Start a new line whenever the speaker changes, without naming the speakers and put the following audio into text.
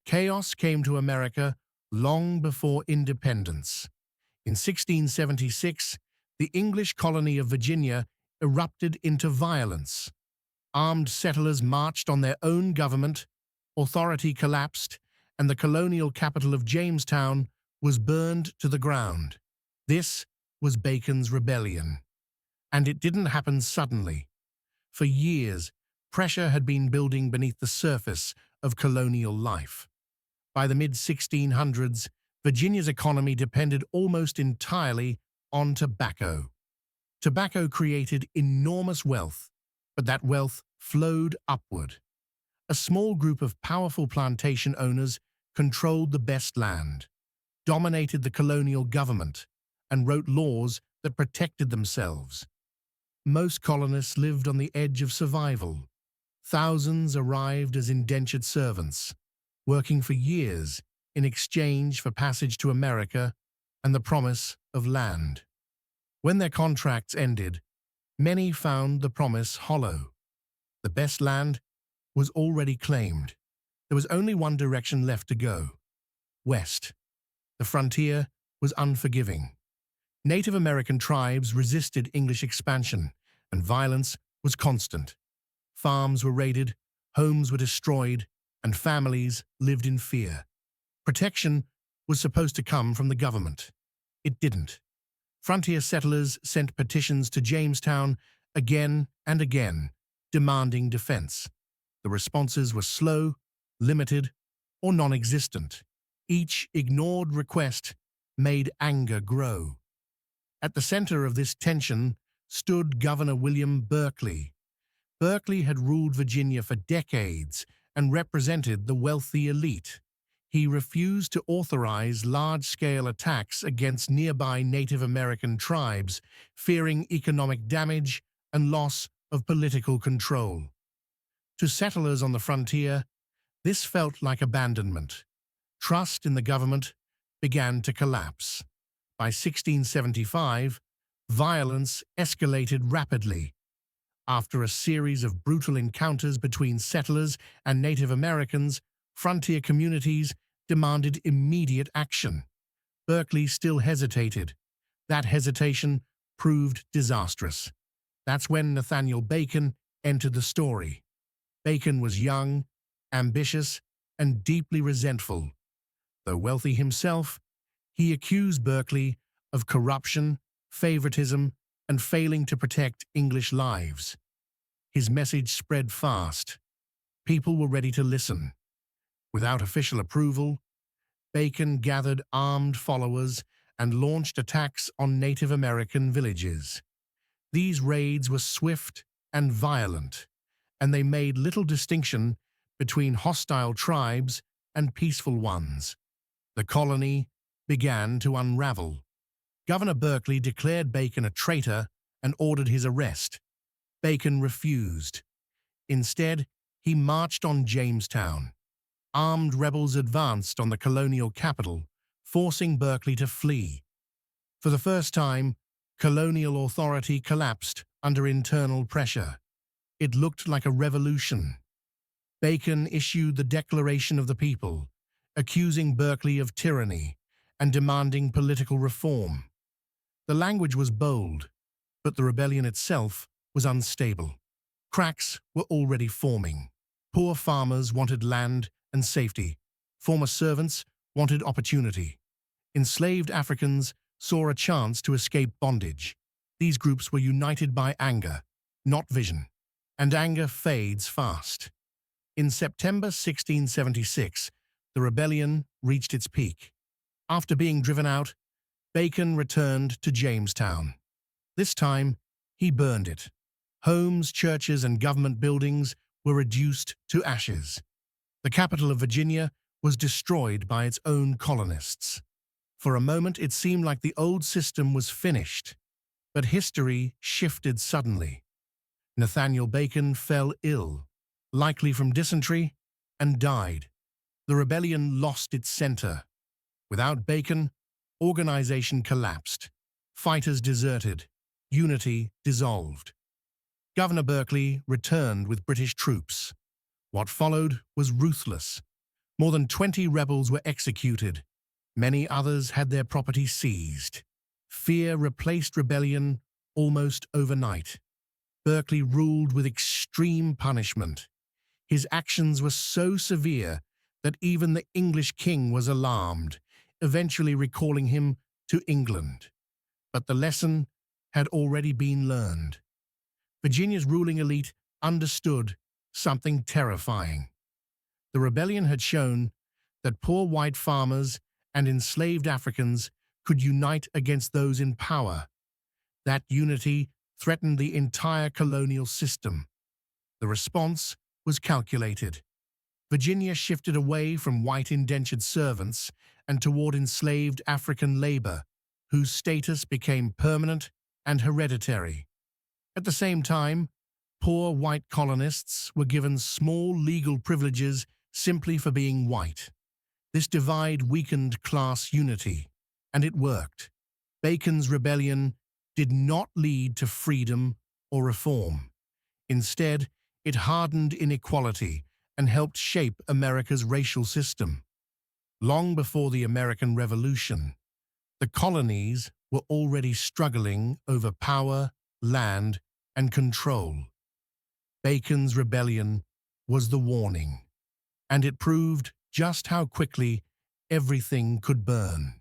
Chaos came to America long before independence. In 1676, the English colony of Virginia erupted into violence. Armed settlers marched on their own government, authority collapsed, and the colonial capital of Jamestown was burned to the ground. This was Bacon's rebellion. And it didn't happen suddenly. For years, pressure had been building beneath the surface of colonial life. By the mid-1600s, Virginia's economy depended almost entirely on tobacco. Tobacco created enormous wealth, but that wealth flowed upward. A small group of powerful plantation owners controlled the best land, dominated the colonial government, and wrote laws that protected themselves. Most colonists lived on the edge of survival. Thousands arrived as indentured servants, working for years in exchange for passage to America and the promise of land. When their contracts ended, many found the promise hollow. The best land was already claimed. There was only one direction left to go: west. The frontier was unforgiving. Native American tribes resisted English expansion, and violence was constant. Farms were raided, homes were destroyed, and families lived in fear. Protection was supposed to come from the government. It didn't. Frontier settlers sent petitions to Jamestown again and again, demanding defense. The responses were slow, limited, or non-existent. Each ignored request made anger grow. At the center of this tension stood Governor William Berkeley. Berkeley had ruled Virginia for decades and represented the wealthy elite. He refused to authorize large-scale attacks against nearby Native American tribes, fearing economic damage and loss of political control. To settlers on the frontier, this felt like abandonment. Trust in the government began to collapse. By 1675, violence escalated rapidly. After a series of brutal encounters between settlers and Native Americans, frontier communities demanded immediate action. Berkeley still hesitated. That hesitation proved disastrous. That's when Nathaniel Bacon entered the story. Bacon was young, ambitious, and deeply resentful. Though wealthy himself, he accused Berkeley of corruption, favoritism, and failing to protect English lives. His message spread fast. People were ready to listen. Without official approval, Bacon gathered armed followers and launched attacks on Native American villages. These raids were swift and violent, and they made little distinction between hostile tribes and peaceful ones. The colony began to unravel. Governor Berkeley declared Bacon a traitor and ordered his arrest. Bacon refused. Instead, he marched on Jamestown. Armed rebels advanced on the colonial capital, forcing Berkeley to flee. For the first time, colonial authority collapsed under internal pressure. It looked like a revolution. Bacon issued the Declaration of the People, accusing Berkeley of tyranny and demanding political reform. The language was bold, but the rebellion itself was unstable. Cracks were already forming. Poor farmers wanted land and safety. Former servants wanted opportunity. Enslaved Africans saw a chance to escape bondage. These groups were united by anger, not vision. And anger fades fast. In September 1676, the rebellion reached its peak. After being driven out, Bacon returned to Jamestown. This time, he burned it. Homes, churches, and government buildings were reduced to ashes. The capital of Virginia was destroyed by its own colonists. For a moment, it seemed like the old system was finished. But history shifted suddenly. Nathaniel Bacon fell ill, likely from dysentery, and died. The rebellion lost its center. Without Bacon, organization collapsed. Fighters deserted. Unity dissolved. Governor Berkeley returned with British troops. What followed was ruthless. More than 20 rebels were executed. Many others had their property seized. Fear replaced rebellion almost overnight. Berkeley ruled with extreme punishment. His actions were so severe that even the English king was alarmed, eventually recalling him to England. But the lesson had already been learned. Virginia's ruling elite understood something terrifying. The rebellion had shown that poor white farmers and enslaved Africans could unite against those in power. That unity threatened the entire colonial system. The response was calculated. Virginia shifted away from white indentured servants and toward enslaved African labor, whose status became permanent and hereditary. At the same time, poor white colonists were given small legal privileges simply for being white. This divide weakened class unity, and it worked. Bacon's rebellion did not lead to freedom or reform. Instead, it hardened inequality and helped shape America's racial system. Long before the American Revolution, the colonies were already struggling over power, land, and control. Bacon's rebellion was the warning, and it proved just how quickly everything could burn.